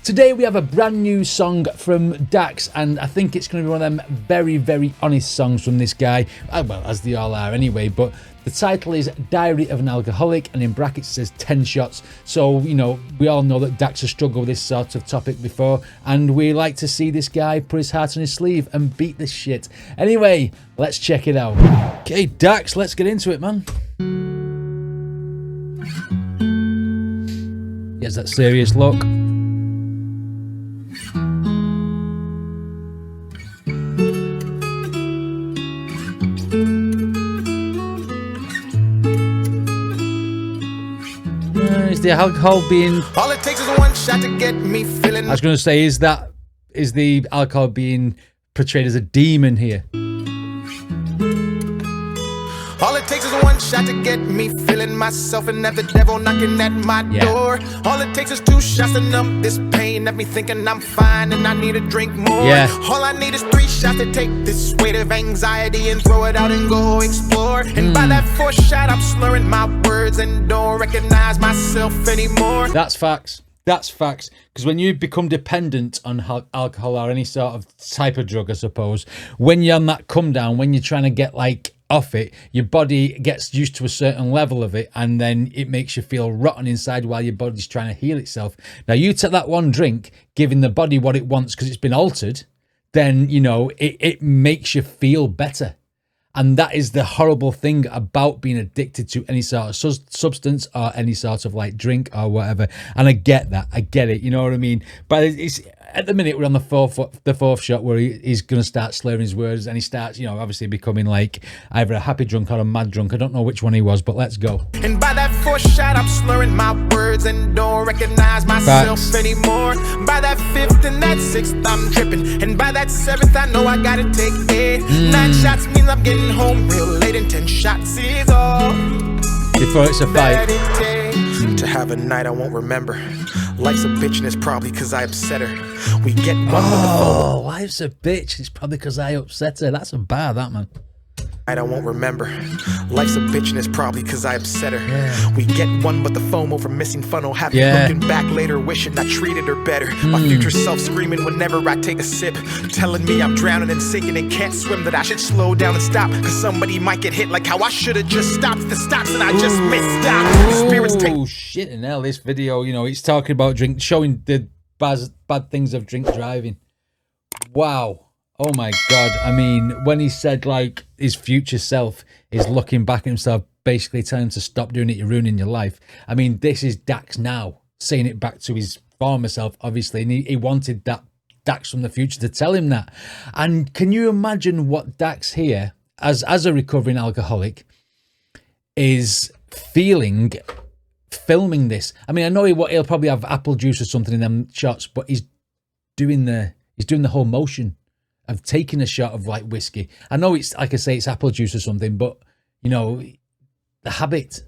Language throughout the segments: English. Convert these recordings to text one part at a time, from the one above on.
Today we have a brand new song from DAX, and I think it's going to be one of them very, very honest songs from this guy. Well, as they all are anyway, but the title is Diary of an Alcoholic, and in brackets it says 10 shots. So, you know, we all know that DAX has struggled with this sort of topic before, and we like to see this guy put his heart on his sleeve and beat this shit. Anyway, let's check it out. Okay, DAX, let's get into it, man. He has that serious look. Is the alcohol being... All it takes is one shot to get me feeling... I was going to say, is the alcohol being portrayed as a demon here? All it takes is one shot to get me feeling myself and have the devil knocking at my door. All it takes is 2 shots to numb this pain, have me thinking I'm fine and I need a drink more. All I need is 3 shots to take this weight of anxiety and throw it out and go explore. And by that 4th shot, I'm slurring my words and don't recognize myself anymore. That's facts. That's facts. Because when you become dependent on alcohol or any sort of type of drug, I suppose, when you're on that come down, when you're trying to get like off it, your body gets used to a certain level of it, and then it makes you feel rotten inside while your body's trying to heal itself. Now, you take that one drink, giving the body what it wants because it's been altered, then, you know, it makes you feel better. And that is the horrible thing about being addicted to any sort of substance or any sort of like drink or whatever. And I get that. I get it. You know what I mean? But it's at the minute we're on the fourth shot where he's going to start slurring his words, and he starts, you know, obviously becoming like either a happy drunk or a mad drunk. I don't know which one he was, but let's go. And by that 4th shot, I'm slurring my words and don't recognize myself anymore. By that 5th and that 6th, I'm tripping. And by that 7th, I know I gotta take 8. 9 shots means I'm getting home real late, and 10 shots is all before it's a fight. To have a night I won't remember. Life's a bitch and it's probably because I upset her. We get one with the phone. Life's a bitch. It's probably because I upset her. That's a bar, that, man. I won't remember. Life's a bitch and it's probably because I upset her. We get one, but the FOMO from missing fun will have me looking back later, wishing I treated her better. My future self screaming whenever I take a sip, telling me I'm drowning and sinking and can't swim, that I should slow down and stop, cause somebody might get hit like how I should have just stopped the stops and I just missed stop. Spirits take... Oh shit, and now this video, you know, it's talking about drink, showing the bad things of drink driving. Wow. Oh my God. I mean, when he said like his future self is looking back at himself, basically telling him to stop doing it, you're ruining your life. I mean, this is Dax now saying it back to his former self, obviously. And he wanted that Dax from the future to tell him that. And can you imagine what Dax here, as a recovering alcoholic, is feeling filming this? I mean, I know he'll probably have apple juice or something in them shots, but he's doing the whole motion of taking a shot of like whiskey. I know it's, like I say, it's apple juice or something, but you know, the habit.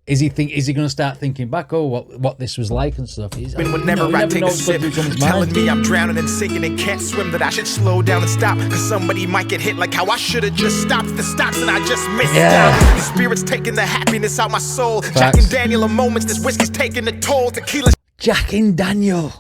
Is he going to start thinking back, oh, what this was like and stuff? Whenever I take a sip, telling me I'm drowning and sinking and can't swim, that I should slow down and stop, cause somebody might get hit like how I should have just stopped the stops and I just missed out. The spirit's taking the happiness out my soul. Jack and Daniel are moments, this whiskey's taking a toll. Tequila. Jack and Daniel.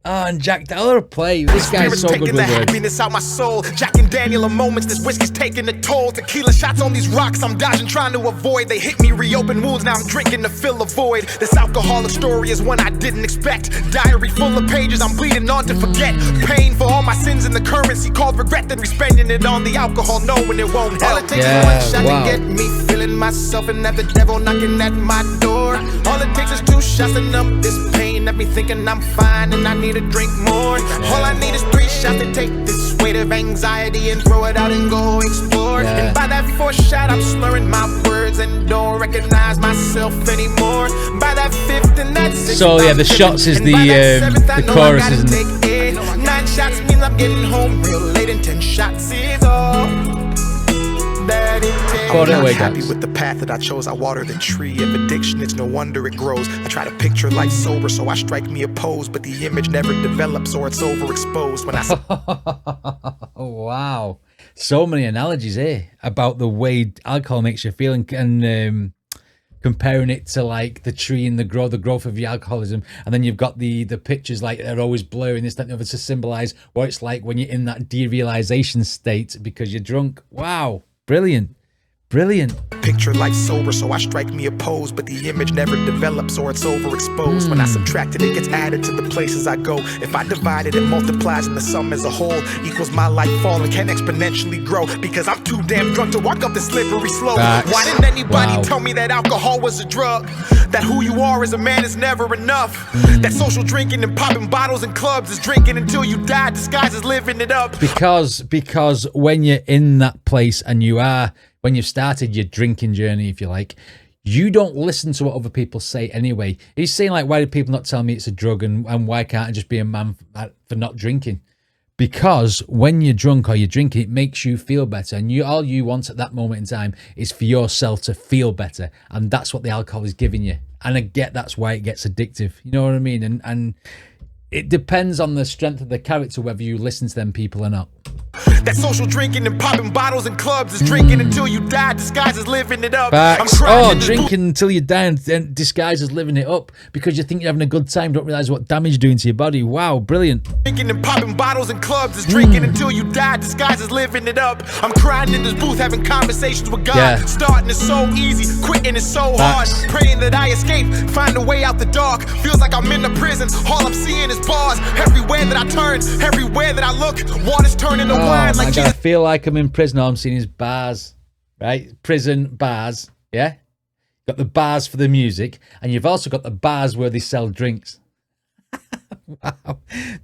Oh, and Jack Daniel play. This guy's so good with words. Happiness out my soul. Jack and Daniel are moments. This whiskey's taking a toll. Tequila shots on these rocks. I'm dodging, trying to avoid. They hit me, reopen wounds. Now I'm drinking to fill a void. This alcoholic story is one I didn't expect. Diary full of pages. I'm bleeding on to forget. Pain for all my sins in the currency called regret. Then spending it on the alcohol, knowing it won't help. All it takes is one shot to get me feeling myself and have the devil knocking at my door. All it takes is 2 shots to numb this pain. Have me thinking I'm fine and I need a drink more. All I need is 3 shots to take this weight of anxiety and throw it out and go explore. And by that 4th shot, I'm slurring my words and don't recognize myself anymore. By that 5th and that 6th, so yeah, the shots is the chorus, isn't it? 9 shots means I'm getting home real late, and 10 shots is all that it takes. I'm not happy with the path that I chose. I water the tree of addiction, it's no wonder it grows. I try to picture life sober, so I strike me a pose, but the image never develops or it's overexposed when I Oh wow, so many analogies here about the way alcohol makes you feel, and comparing it to like the tree and the growth of the alcoholism, and then you've got the pictures like they're always blurring this, that, and the other to symbolize what it's like when you're in that derealization state because you're drunk. Wow, brilliant. Brilliant. Picture life sober, so I strike me a pose, but the image never develops or it's overexposed. When I subtract it, it gets added to the places I go. If I divide it, it multiplies, and the sum as a whole equals my life falling can exponentially grow. Because I'm too damn drunk to walk up the slippery slope. Facts. Why didn't anybody tell me that alcohol was a drug? That who you are as a man is never enough. That social drinking and popping bottles in clubs is drinking until you die, disguised as living it up. Because when you're in that place and when you've started your drinking journey, if you like, you don't listen to what other people say anyway. He's saying like, why do people not tell me it's a drug, and why can't I just be a man for not drinking? Because when you're drunk or you're drinking, it makes you feel better, and all you want at that moment in time is for yourself to feel better, and that's what the alcohol is giving you. And I get that's why it gets addictive. You know what I mean? And it depends on the strength of the character whether you listen to them people or not. That social drinking and popping bottles in clubs is drinking until you die, disguised as living it up. Facts. Drinking until you die and disguised as living it up because you think you're having a good time, don't realize what damage you're doing to your body. Wow, brilliant. Drinking and popping bottles in clubs is drinking until you die, disguised as living it up. I'm crying in this booth, having conversations with God. Yeah. Starting is so easy, quitting is so hard. Praying that I escape, find a way out the dark. Feels like I'm in a prison, all I'm seeing is bars. Everywhere that I turn, everywhere that I look, water's turning to wine. Like I feel like I'm in prison. All I'm seeing is bars, right? Prison bars, yeah? Got the bars for the music, and you've also got the bars where they sell drinks. Wow,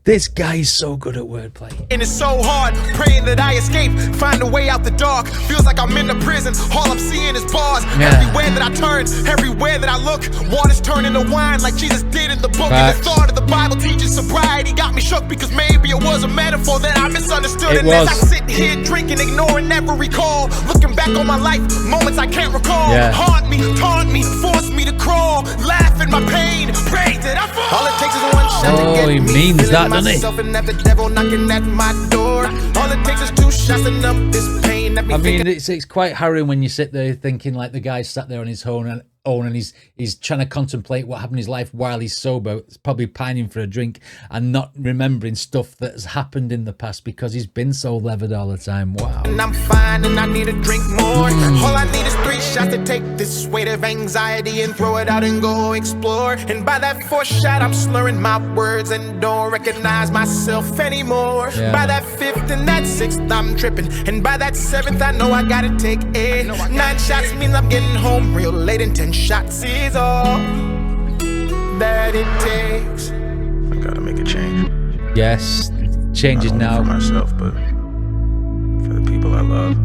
this guy is so good at wordplay. And it's so hard, praying that I escape, find a way out the dark. Feels like I'm in a prison, all I'm seeing is bars. Everywhere that I turn, everywhere that I look, water's turning to wine like Jesus did in the book. And the thought of the Bible teaching sobriety got me shook, because maybe it was a metaphor that I misunderstood. And as I sit here drinking, ignoring every call, looking back on my life, moments I can't recall. Haunt me, taunt me, force me to crawl, laugh at my pain, pray that I fall. All it takes is one shot. Oh, he means that, doesn't he? And the devil knocking at my door. All it takes is 2 shots to numb this pain. I mean, it's quite harrowing when you sit there thinking like the guy sat there on his own and he's trying to contemplate what happened in his life while he's sober. It's probably pining for a drink and not remembering stuff that has happened in the past because he's been so levered all the time. Wow. And I'm fine and I need to drink more. All I need is 3 shots to take this weight of anxiety and throw it out and go explore. And by that 4th shot, I'm slurring my words and don't recognize myself anymore. By that 5th and that 6th, I'm tripping. And by that 7th, I know I gotta take 8. 9 shots means I'm getting home real late, and 10 shots is all that it takes. I gotta make a change. Yes, changes now. For myself, but for the people I love.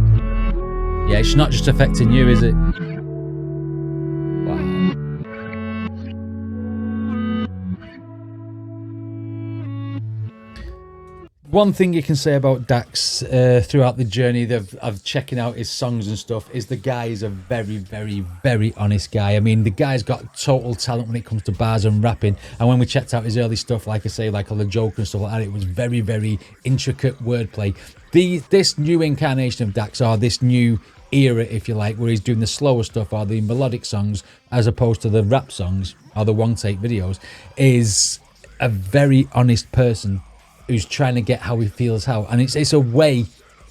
Yeah, it's not just affecting you, is it? Wow. One thing you can say about DAX throughout the journey of checking out his songs and stuff is the guy is a very, very, very honest guy. I mean, the guy's got total talent when it comes to bars and rapping. And when we checked out his early stuff, like I say, like all the Joker and stuff like that, it was very, very intricate wordplay. This new incarnation of DAX, or this new era, if you like, where he's doing the slower stuff or the melodic songs as opposed to the rap songs or the one-take videos, is a very honest person who's trying to get how he feels how. And it's a way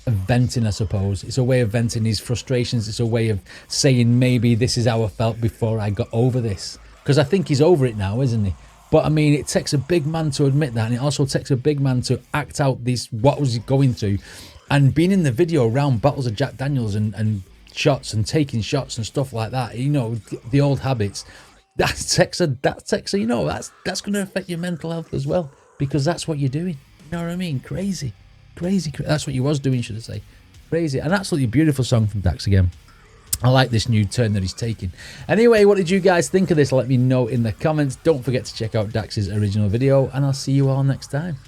of venting, I suppose. It's a way of venting his frustrations. It's a way of saying, maybe this is how I felt before I got over this. Because I think he's over it now, isn't he? But I mean, it takes a big man to admit that, and it also takes a big man to act out what was he going through. And being in the video around bottles of Jack Daniels and shots and taking shots and stuff like that, you know, the old habits, that takes a, you know, that's going to affect your mental health as well, because that's what you're doing. You know what I mean? Crazy. That's what you was doing, should I say. Crazy. An absolutely beautiful song from DAX again. I like this new turn that he's taking. Anyway, what did you guys think of this? Let me know in the comments. Don't forget to check out DAX's original video, and I'll see you all next time.